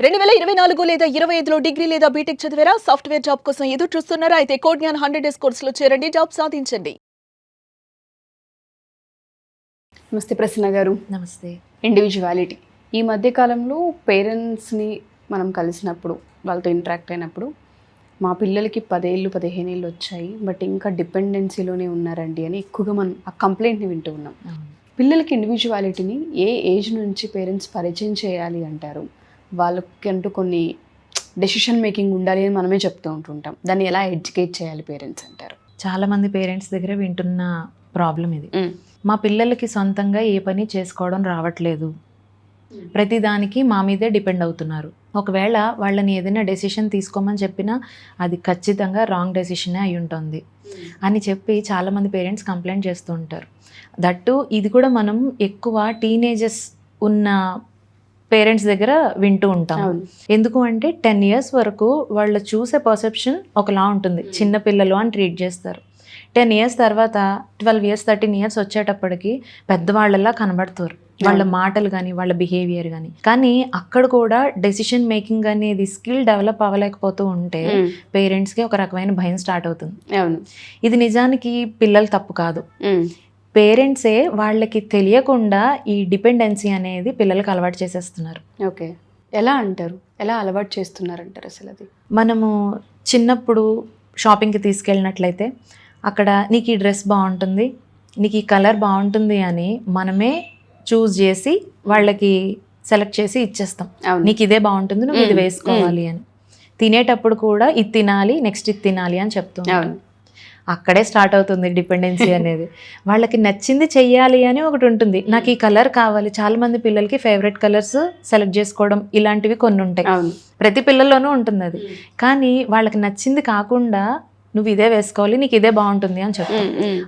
2024 లేదా 25లో డిగ్రీ లేదా బీటెక్ చదివారా? సాఫ్ట్వేర్ జాబ్ కోసం ఎదురు చూస్తున్నారా? అయితే కోడ్ జ్ఞాన్ 100 డేస్ కోర్సులో చేరండి, జాబ్ సాధించండి. నమస్తే ప్రసన్న గారు. నమస్తే. ఇండివిజువాలిటీ ఈ మధ్య కాలంలో పేరెంట్స్ని మనం కలిసినప్పుడు, వాళ్ళతో ఇంటరాక్ట్ అయినప్పుడు, మా పిల్లలకి 10 ఏళ్ళు 15 ఏళ్ళు వచ్చాయి, బట్ ఇంకా డిపెండెన్సీలోనే ఉన్నారండి అని ఎక్కువగా మనం ఆ కంప్లైంట్ని వింటూ ఉన్నాం. పిల్లలకి ఇండివిజువాలిటీని ఏ ఏజ్ నుంచి పేరెంట్స్ పరిచయం చేయాలి అంటారు? వాళ్ళకి అంటూ కొన్ని డెసిషన్ మేకింగ్ ఉండాలి అని మనమే చెప్తూ ఉంటుంటాం. దాన్ని ఎలా ఎడ్యుకేట్ చేయాలి పేరెంట్స్ అంటారు? చాలామంది పేరెంట్స్ దగ్గర వింటున్న ప్రాబ్లం ఇది. మా పిల్లలకి సొంతంగా ఏ పని చేసుకోవడం రావట్లేదు, ప్రతిదానికి మా మీదే డిపెండ్ అవుతున్నారు. ఒకవేళ వాళ్ళని ఏదైనా డెసిషన్ తీసుకోమని చెప్పినా అది ఖచ్చితంగా రాంగ్ డెసిషనే అయి ఉంటుంది అని చెప్పి చాలామంది పేరెంట్స్ కంప్లైంట్ చేస్తూ ఉంటారు. దట్టు ఇది కూడా మనం ఎక్కువ టీనేజర్స్ ఉన్న పేరెంట్స్ దగ్గర వింటూ ఉంటాం. ఎందుకు అంటే 10 years వరకు వాళ్ళు చూసే పర్సెప్షన్ ఒకలా ఉంటుంది, చిన్నపిల్లలు అని ట్రీట్ చేస్తారు. 10 years తర్వాత 12 years 13 years వచ్చేటప్పటికి పెద్దవాళ్ళలా కనబడుతారు, వాళ్ళ మాటలు కానీ వాళ్ళ బిహేవియర్ కానీ. కానీ అక్కడ కూడా డెసిషన్ మేకింగ్ అనేది స్కిల్ డెవలప్ అవ్వలేకపోతూ ఉంటే పేరెంట్స్కి ఒక రకమైన భయం స్టార్ట్ అవుతుంది. ఇది నిజానికి పిల్లల తప్పు కాదు, పేరెంట్సే వాళ్ళకి తెలియకుండా ఈ డిపెండెన్సీ అనేది పిల్లలకు అలవాటు చేసేస్తున్నారు. ఓకే, ఎలా అంటారు? ఎలా అలవాటు చేస్తున్నారంటారు అసలు? అది మనము చిన్నప్పుడు షాపింగ్కి తీసుకెళ్ళినట్లయితే అక్కడ నీకు ఈ డ్రెస్ బాగుంటుంది, నీకు ఈ కలర్ బాగుంటుంది అని మనమే చూస్ చేసి వాళ్ళకి సెలెక్ట్ చేసి ఇచ్చేస్తాం. నీకు ఇదే బాగుంటుంది, నువ్వు ఇది వేసుకోవాలి అని. తినేటప్పుడు కూడా ఇది తినాలి, నెక్స్ట్ ఇది తినాలి అని చెప్తాం. అక్కడే స్టార్ట్ అవుతుంది డిపెండెన్సీ అనేది. వాళ్ళకి నచ్చింది చెయ్యాలి అని ఒకటి ఉంటుంది. నాకు ఈ కలర్ కావాలి, చాలా మంది పిల్లలకి ఫేవరెట్ కలర్స్ సెలెక్ట్ చేసుకోవడం ఇలాంటివి కొన్ని ఉంటాయి. ప్రతి పిల్లల్లోనూ ఉంటుంది అది. కానీ వాళ్ళకి నచ్చింది కాకుండా నువ్వు ఇదే వేసుకోవాలి, నీకు ఇదే బాగుంటుంది అని చెప్తాం.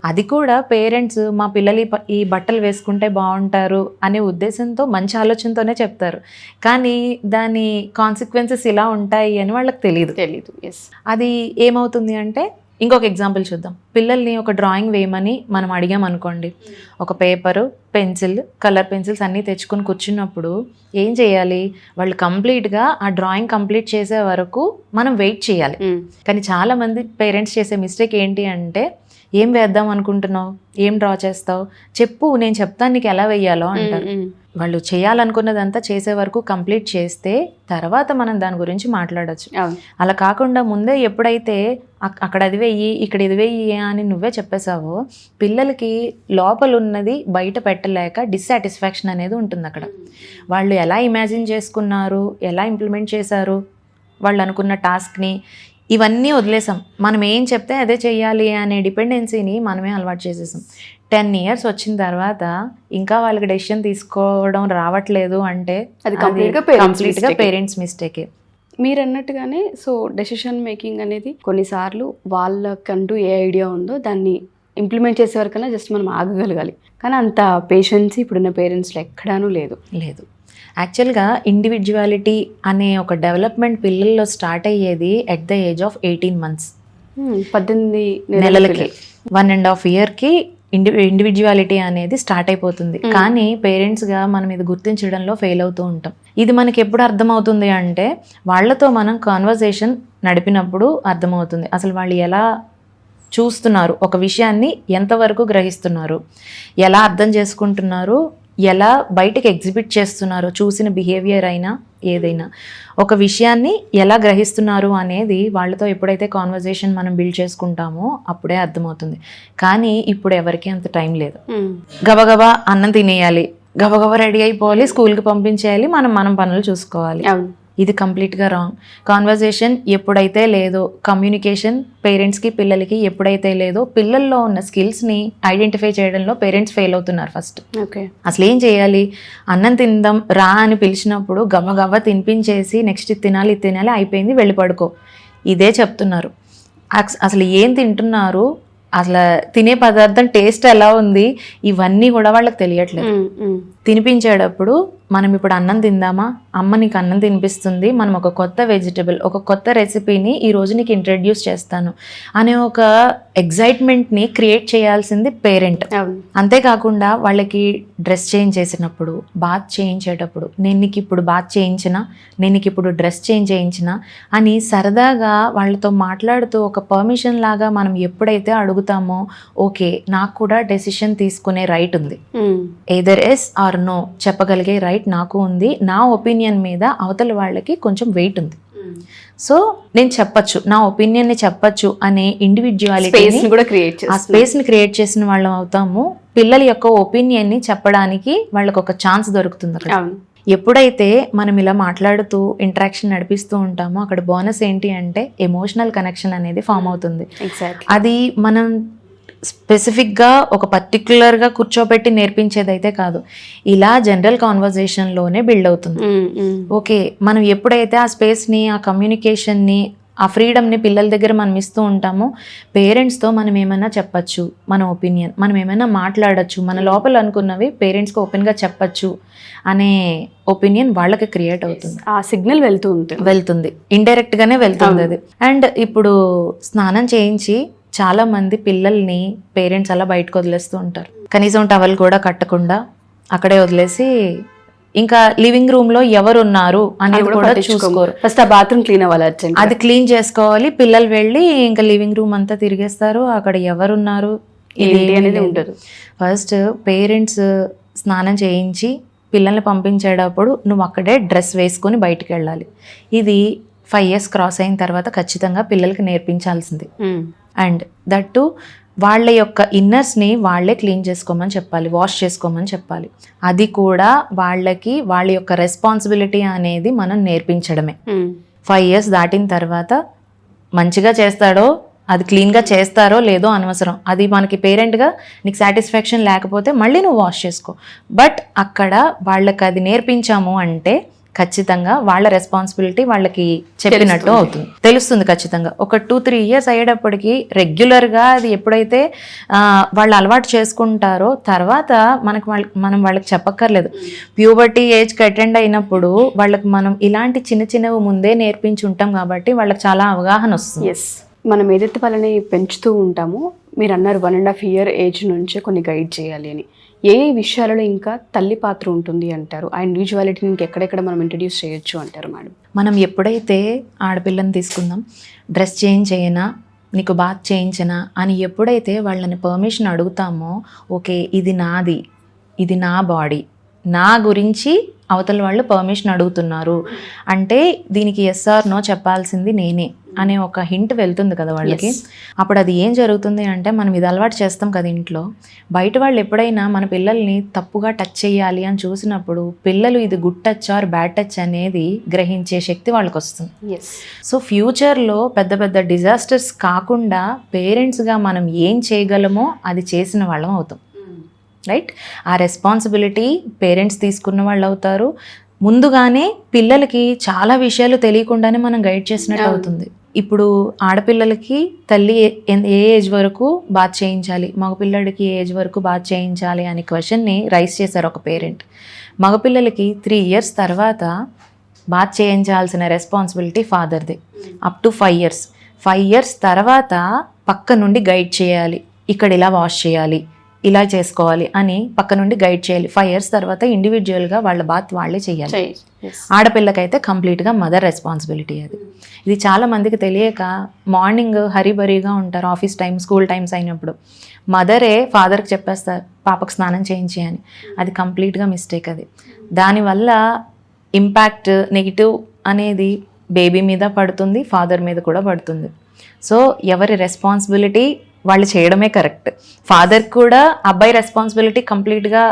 అది కూడా పేరెంట్స్ మా పిల్లలు ఈ బట్టలు వేసుకుంటే బాగుంటారు అనే ఉద్దేశంతో మంచి ఆలోచనతోనే చెప్తారు. కానీ దాని కాన్సిక్వెన్సెస్ ఇలా ఉంటాయి అని వాళ్ళకి తెలియదు. అది ఏమవుతుంది అంటే, ఇంకొక ఎగ్జాంపుల్ చూద్దాం. పిల్లల్ని ఒక డ్రాయింగ్ వేయమని మనం అడిగామనుకోండి, ఒక పేపరు, పెన్సిల్, కలర్ పెన్సిల్స్ అన్నీ తెచ్చుకొని కూర్చున్నప్పుడు ఏం చేయాలి? వాళ్ళు కంప్లీట్గా ఆ డ్రాయింగ్ కంప్లీట్ చేసే వరకు మనం వెయిట్ చేయాలి. కానీ చాలామంది పేరెంట్స్ చేసే మిస్టేక్ ఏంటి అంటే, ఏం వేద్దాం అనుకుంటున్నావు, ఏం డ్రా చేస్తావు, చెప్పు, నేను చెప్తాను నీకు ఎలా వేయాలో అంటారు. వాళ్ళు చేయాలనుకున్నదంతా చేసే వరకు కంప్లీట్ చేస్తే తర్వాత మనం దాని గురించి మాట్లాడచ్చు. అలా కాకుండా ముందే ఎప్పుడైతే అక్కడ అది వెయ్యి ఇక్కడ ఇది వెయ్యి అని నువ్వే చెప్పేసావో, పిల్లలకి లోపల ఉన్నది బయట పెట్టలేక డిస్సాటిస్ఫాక్షన్ అనేది ఉంటుంది అక్కడ. వాళ్ళు ఎలా ఇమాజిన్ చేసుకున్నారు, ఎలా ఇంప్లిమెంట్ చేశారు వాళ్ళు అనుకున్న టాస్క్ని, ఇవన్నీ వదిలేసాం. మనం ఏం చెప్తే అదే చెయ్యాలి అనే డిపెండెన్సీని మనమే అలవాటు చేసేసాం. 10 years వచ్చిన తర్వాత ఇంకా వాళ్ళకి డెసిషన్ తీసుకోవడం రావట్లేదు అంటే అది కంప్లీట్గా పేరెంట్స్ మిస్టేకే. మీరు అన్నట్టుగానే సో డెసిషన్ మేకింగ్ అనేది కొన్నిసార్లు వాళ్ళకంటూ ఏ ఐడియా ఉందో దాన్ని ఇంప్లిమెంట్ చేసే వరకన్నా జస్ట్ మనం ఆగగలగాలి. కానీ అంత పేషెన్స్ ఇప్పుడున్న పేరెంట్స్లో ఎక్కడానూ లేదు. యాక్చువల్గా ఇండివిజువాలిటీ అనే ఒక డెవలప్మెంట్ పిల్లల్లో స్టార్ట్ అయ్యేది at the age of 18 months, 18 నెలలకి. 1.5 yearకి ఇండివిజువాలిటీ అనేది స్టార్ట్ అయిపోతుంది. కానీ పేరెంట్స్గా మనం ఇది గుర్తించడంలో ఫెయిల్ అవుతూ ఉంటాం. ఇది మనకి ఎప్పుడు అర్థమవుతుంది అంటే, వాళ్ళతో మనం కాన్వర్సేషన్ నడిపినప్పుడు అర్థమవుతుంది. అసలు వాళ్ళు ఎలా చూస్తున్నారు, ఒక విషయాన్ని ఎంతవరకు గ్రహిస్తున్నారు, ఎలా అర్థం చేసుకుంటున్నారు, ఎలా బయటకు ఎగ్జిబిట్ చేస్తున్నారు, చూసిన బిహేవియర్ అయినా ఏదైనా ఒక విషయాన్ని ఎలా గ్రహిస్తున్నారు అనేది వాళ్ళతో ఎప్పుడైతే కాన్వర్జేషన్ మనం బిల్డ్ చేసుకుంటామో అప్పుడే అర్థమవుతుంది. కానీ ఇప్పుడు ఎవరికి అంత టైం లేదు. గబగబా అన్నం తినేయాలి, గబగబా రెడీ అయిపోవాలి, స్కూల్కి పంపించేయాలి, మనం పనులు చూసుకోవాలి. ఇది కంప్లీట్గా రాంగ్. కాన్వర్జేషన్ ఎప్పుడైతే లేదో, కమ్యూనికేషన్ పేరెంట్స్కి పిల్లలకి ఎప్పుడైతే లేదో, పిల్లల్లో ఉన్న స్కిల్స్ని ఐడెంటిఫై చేయడంలో పేరెంట్స్ ఫెయిల్ అవుతున్నారు ఫస్ట్. అసలు ఏం చేయాలి? అన్నం తిందాం రా అని పిలిచినప్పుడు గబగబా తినిపించేసి నెక్స్ట్ ఇది తినాలి అయిపోయింది వెళ్ళి పడుకో, ఇదే చెప్తున్నారు. అసలు ఏం తింటున్నారు, అసలు తినే పదార్థం టేస్ట్ ఎలా ఉంది, ఇవన్నీ కూడా వాళ్ళకి తెలియట్లేదు. తినిపించేటప్పుడు మనం ఇప్పుడు అన్నం తిందామా, అమ్మ నీకు అన్నం తినిపిస్తుంది, మనం ఒక కొత్త వెజిటబుల్, ఒక కొత్త రెసిపీని ఈరోజు నీకు ఇంట్రడ్యూస్ చేస్తాను అనే ఒక ఎగ్జైట్మెంట్ని క్రియేట్ చేయాల్సింది పేరెంట్. అంతేకాకుండా వాళ్ళకి డ్రెస్ చేంజ్ చేసినప్పుడు, బాత్ చేయించేటప్పుడు, నేను నీకు ఇప్పుడు బాత్ చేయించినా, నేను నీకు ఇప్పుడు డ్రెస్ చేంజ్ చేయించినా అని సరదాగా వాళ్ళతో మాట్లాడుతూ ఒక పర్మిషన్ లాగా మనం ఎప్పుడైతే అడుగుతామో, ఓకే నాకు కూడా డెసిషన్ తీసుకునే రైట్ ఉంది, ఎయిదర్ ఎస్ ఆర్ నో చెప్పగలిగే రైట్ నాకు ఉంది, నా ఒపీనియన్ మీద అవతల వాళ్ళకి కొంచెం వెయిట్ ఉంది, సో నేను చెప్పచ్చు, నా ఒపీనియన్ని చెప్పచ్చు అనే ఇండివిజువాలిటీని కూడా ఆ స్పేస్ని క్రియేట్ చేసిన వాళ్ళం అవుతాము. పిల్లల యొక్క ఒపీనియన్ని చెప్పడానికి వాళ్ళకి ఒక ఛాన్స్ దొరుకుతుంది అక్కడ. ఎప్పుడైతే మనం ఇలా మాట్లాడుతూ ఇంటరాక్షన్ నడిపిస్తూ ఉంటామో అక్కడ బోనస్ ఏంటి అంటే ఎమోషనల్ కనెక్షన్ అనేది ఫామ్ అవుతుంది. అది మనం స్పెసిఫిక్గా ఒక పర్టిక్యులర్గా కూర్చోబెట్టి నేర్పించేదైతే కాదు, ఇలా జనరల్ కాన్వర్జేషన్లోనే బిల్డ్ అవుతుంది. ఓకే, మనం ఎప్పుడైతే ఆ స్పేస్ని, ఆ కమ్యూనికేషన్ని, ఆ ఫ్రీడమ్ని పిల్లల దగ్గర మనం ఇస్తూ ఉంటామో, పేరెంట్స్తో మనం ఏమైనా చెప్పచ్చు, మన ఒపీనియన్, మనం ఏమైనా మాట్లాడచ్చు, మన లోపల అనుకున్నవి పేరెంట్స్కి ఓపెన్గా చెప్పచ్చు అనే ఒపీనియన్ వాళ్ళకి క్రియేట్ అవుతుంది. ఆ సిగ్నల్ వెళ్తుంది ఇండైరెక్ట్గానే వెళ్తుంది అది. అండ్ ఇప్పుడు స్నానం చేయించి చాలా మంది పిల్లల్ని పేరెంట్స్ అలా బయటకు వదిలేస్తూ ఉంటారు, కనీసం టవల్ కూడా కట్టకుండా అక్కడే వదిలేసి ఇంకా లివింగ్ రూమ్ లో ఎవరు ఉన్నారు అనేది కూడా చూసుకోరు. ఫస్ట్ ఆ బాత్రూమ్ క్లీన్ అవ్వాలి, అది క్లీన్ చేసుకోవాలి. పిల్లలు వెళ్ళి ఇంకా లివింగ్ రూమ్ అంతా తిరిగేస్తారు, అక్కడ ఎవరున్నారు ఇది అనేది ఉండదు. ఫస్ట్ పేరెంట్స్ స్నానం చేయించి పిల్లల్ని పంపించేటప్పుడు నువ్వు అక్కడే డ్రెస్ వేసుకొని బయటికి వెళ్ళాలి. ఇది 5 years క్రాస్ అయిన తర్వాత ఖచ్చితంగా పిల్లలకి నేర్పించాల్సింది. అండ్ దట్టు వాళ్ళ యొక్క ఇన్నర్స్ని వాళ్ళే క్లీన్ చేసుకోమని చెప్పాలి, వాష్ చేసుకోమని చెప్పాలి. అది కూడా వాళ్ళకి వాళ్ళ యొక్క రెస్పాన్సిబిలిటీ అనేది మనం నేర్పించడమే. 5 years దాటిన తర్వాత మంచిగా చేస్తాడో, అది క్లీన్గా చేస్తారో లేదో అనవసరం, అది మనకి పేరెంట్గా నీకు సాటిస్ఫాక్షన్ లేకపోతే మళ్ళీ నువ్వు వాష్ చేసుకో. బట్ అక్కడ వాళ్ళకి అది నేర్పించాము అంటే ఖచ్చితంగా వాళ్ళ రెస్పాన్సిబిలిటీ వాళ్ళకి చెప్పినట్టు అవుతుంది, తెలుస్తుంది ఖచ్చితంగా. ఒక 2-3 years అయ్యేటప్పటికి రెగ్యులర్గా అది ఎప్పుడైతే వాళ్ళు అలవాటు చేసుకుంటారో తర్వాత మనం వాళ్ళకి చెప్పక్కర్లేదు. ప్యూబర్టీ ఏజ్కి అటెండ్ అయినప్పుడు వాళ్ళకి మనం ఇలాంటి చిన్న చిన్నవి ముందే నేర్పించి ఉంటాం కాబట్టి వాళ్ళకి చాలా అవగాహన వస్తుంది. మనం ఏదైతే వాళ్ళని పెంచుతూ ఉంటామో, మీరు అన్నారు 1.5 year ఏజ్ నుంచే కొన్ని గైడ్ చేయాలి అని, ఏ విషయాలలో ఇంకా తల్లి పాత్ర ఉంటుంది అంటారు? ఆ ఇండివిజువాలిటీని ఇంకెక్కడెక్కడ మనం ఇంట్రడ్యూస్ చేయొచ్చు అంటారు మేడం? మనం ఎప్పుడైతే ఆడపిల్లని తీసుకుందాం, డ్రెస్ చేంజ్ చేయనా, నీకు బాత్ చేయించనా అని ఎప్పుడైతే వాళ్ళని పర్మిషన్ అడుగుతామో, ఓకే ఇది నాది, ఇది నా బాడీ, నా గురించి అవతల వాళ్ళు పర్మిషన్ అడుగుతున్నారు అంటే దీనికి ఎస్ ఆర్ నో చెప్పాల్సింది నేనే అనే ఒక హింట్ వెళ్తుంది కదా వాళ్ళకి. అప్పుడు అది ఏం జరుగుతుంది అంటే, మనం ఇది అలవాటు చేస్తాం కదా ఇంట్లో, బయట వాళ్ళు ఎప్పుడైనా మన పిల్లల్ని తప్పుగా టచ్ చేయాలి అని చూసినప్పుడు పిల్లలు ఇది good touch are bad touch అనేది గ్రహించే శక్తి వాళ్ళకి వస్తుంది. సో ఫ్యూచర్లో పెద్ద పెద్ద డిజాస్టర్స్ కాకుండా పేరెంట్స్గా మనం ఏం చేయగలమో అది చేసిన వాళ్ళం అవుతాం. రైట్, ఆ రెస్పాన్సిబిలిటీ పేరెంట్స్ తీసుకున్న వాళ్ళు అవుతారు. ముందుగానే పిల్లలకి చాలా విషయాలు తెలియకుండానే మనం గైడ్ చేసినట్టు అవుతుంది. ఇప్పుడు ఆడపిల్లలకి తల్లి ఏ ఏజ్ వరకు బాత్ చేయించాలి, మగపిల్లడికి ఏ ఏజ్ వరకు బాత్ చేయించాలి అనే క్వశ్చన్ని రైస్ చేశారు ఒక పేరెంట్. మగపిల్లలకి 3 years తర్వాత బాత్ చేయించాల్సిన రెస్పాన్సిబిలిటీ ఫాదర్ది, అప్ టు 5 years. 5 years తర్వాత పక్క నుండి గైడ్ చేయాలి, ఇక్కడ ఇలా వాష్ చేయాలి, ఇలా చేసుకోవాలి అని పక్క నుండి గైడ్ చేయాలి. 5 years తర్వాత ఇండివిజువల్గా వాళ్ళ బాత్ వాళ్ళే చేయాలి. ఆడపిల్లకైతే కంప్లీట్గా మదర్ రెస్పాన్సిబిలిటీ అది. ఇది చాలా మందికి తెలియక మార్నింగ్ హరిబరిగా ఉంటారు, ఆఫీస్ టైం, స్కూల్ టైమ్స్ అయినప్పుడు మదరే ఫాదర్కి చెప్పేస్తారు పాపకు స్నానం చేయించి అని. అది కంప్లీట్గా మిస్టేక్. అది దానివల్ల ఇంపాక్ట్ నెగిటివ్ అనేది బేబీ మీద పడుతుంది, ఫాదర్ మీద కూడా పడుతుంది. సో ఎవరి రెస్పాన్సిబిలిటీ వాళ్ళు చేయడమే కరెక్ట్. ఫాదర్ కూడా అబ్బాయి రెస్పాన్సిబిలిటీ కంప్లీట్గా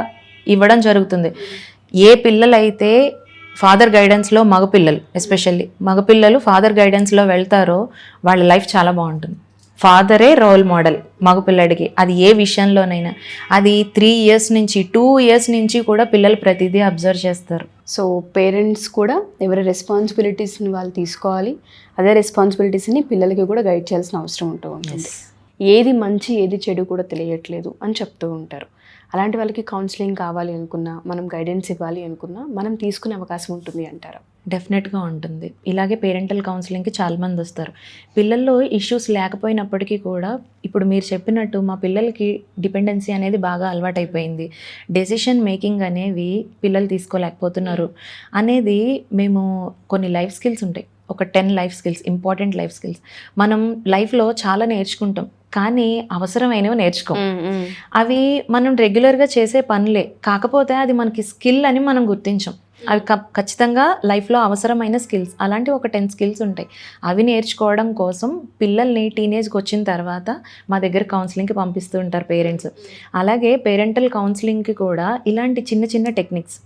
ఇవ్వడం జరుగుతుంది. ఏ పిల్లలైతే ఫాదర్ గైడెన్స్లో, మగపిల్లలు ఎస్పెషల్లీ మగపిల్లలు ఫాదర్ గైడెన్స్లో వెళ్తారో వాళ్ళ లైఫ్ చాలా బాగుంటుంది. ఫాదరే రోల్ మోడల్ మగపిల్లడికి, అది ఏ విషయంలోనైనా. అది 3 years నుంచి 2 years నుంచి కూడా పిల్లలు ప్రతిదీ అబ్జర్వ్ చేస్తారు. సో పేరెంట్స్ కూడా ఎవరి రెస్పాన్సిబిలిటీస్ని వాళ్ళు తీసుకోవాలి, అదే రెస్పాన్సిబిలిటీస్ని పిల్లలకి కూడా గైడ్ చేయాల్సిన అవసరం ఉంటుంది. ఏది మంచి ఏది చెడు కూడా తెలియట్లేదు అని చెప్తూ ఉంటారు. అలాంటి వాళ్ళకి కౌన్సిలింగ్ కావాలి అనుకున్నా, మనం గైడెన్స్ ఇవ్వాలి అనుకున్నా మనం తీసుకునే అవకాశం ఉంటుంది అంటారా? డెఫినెట్గా ఉంటుంది. ఇలాగే పేరెంటల్ కౌన్సిలింగ్కి చాలామంది వస్తారు. పిల్లల్లో ఇష్యూస్ లేకపోయినప్పటికీ కూడా ఇప్పుడు మీరు చెప్పినట్టు మా పిల్లలకి డిపెండెన్సీ అనేది బాగా అలవాటైపోయింది, డెసిషన్ మేకింగ్ అనేవి పిల్లలు తీసుకోలేకపోతున్నారు అనేది మేము కొన్ని లైఫ్ స్కిల్స్ ఉంటాయి, ఒక 10 life skills, important life skills మనం లైఫ్లో చాలా నేర్చుకుంటాం, కానీ అవసరమైనవి నేర్చుకోం. అవి మనం రెగ్యులర్గా చేసే పనులే, కాకపోతే అది మనకి స్కిల్ అని మనం గుర్తించం. అవి ఖచ్చితంగా లైఫ్లో అవసరమైన స్కిల్స్, అలాంటి ఒక 10 స్కిల్స్ ఉంటాయి. అవి నేర్చుకోవడం కోసం పిల్లల్ని టీనేజ్కి వచ్చిన తర్వాత మా దగ్గర కౌన్సిలింగ్కి పంపిస్తూ ఉంటారు పేరెంట్స్. అలాగే పేరెంటల్ కౌన్సిలింగ్కి కూడా ఇలాంటి చిన్న చిన్న టెక్నిక్స్,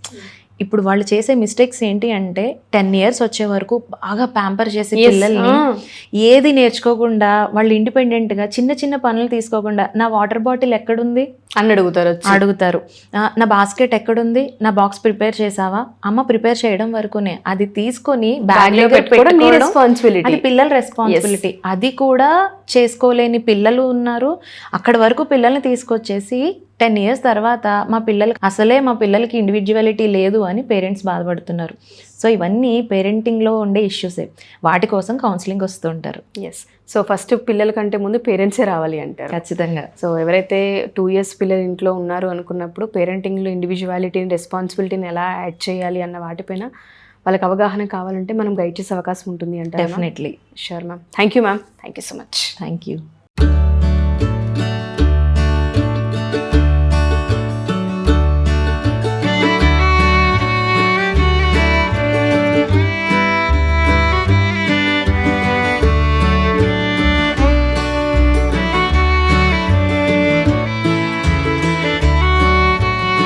ఇప్పుడు వాళ్ళు చేసే మిస్టేక్స్ ఏంటి అంటే 10 years వచ్చే వరకు బాగా ప్యాంపర్ చేసే పిల్లల్ని ఏది నేర్చుకోకుండా వాళ్ళు ఇండిపెండెంట్గా చిన్న చిన్న పనులు తీసుకోకుండా నా వాటర్ బాటిల్ ఎక్కడుంది అని అడుగుతారు, నా బాస్కెట్ ఎక్కడుంది, నా బాక్స్ ప్రిపేర్ చేసావా, అమ్మ ప్రిపేర్ చేయడం వరకునే, అది తీసుకొని బ్యాగ్లో పెట్టుకోవడం అది పిల్లల రెస్పాన్సిబిలిటీ. అది కూడా చేసుకోలేని పిల్లలు ఉన్నారు. అక్కడి వరకు పిల్లల్ని తీసుకొచ్చేసి 10 years తర్వాత మా పిల్లలకి ఇండివిజువాలిటీ లేదు అని పేరెంట్స్ బాధపడుతున్నారు. సో ఇవన్నీ పేరెంటింగ్లో ఉండే ఇష్యూసే, వాటి కోసం కౌన్సిలింగ్ వస్తూ ఉంటారు. ఎస్. సో ఫస్ట్ పిల్లల కంటే ముందు పేరెంట్సే రావాలి అంటారు. ఖచ్చితంగా. సో ఎవరైతే 2 years పిల్లలు ఇంట్లో ఉన్నారు అనుకున్నప్పుడు పేరెంటింగ్లో ఇండివిజువాలిటీని, రెస్పాన్సిబిలిటీని ఎలా యాడ్ చేయాలి అన్న వాటిపైన వాళ్ళకి అవగాహన కావాలంటే మనం గైడ్ చేసే అవకాశం ఉంటుంది అంటారు. Definitely. Sure ma'am. Thank you ma'am. Thank you so much. Thank you.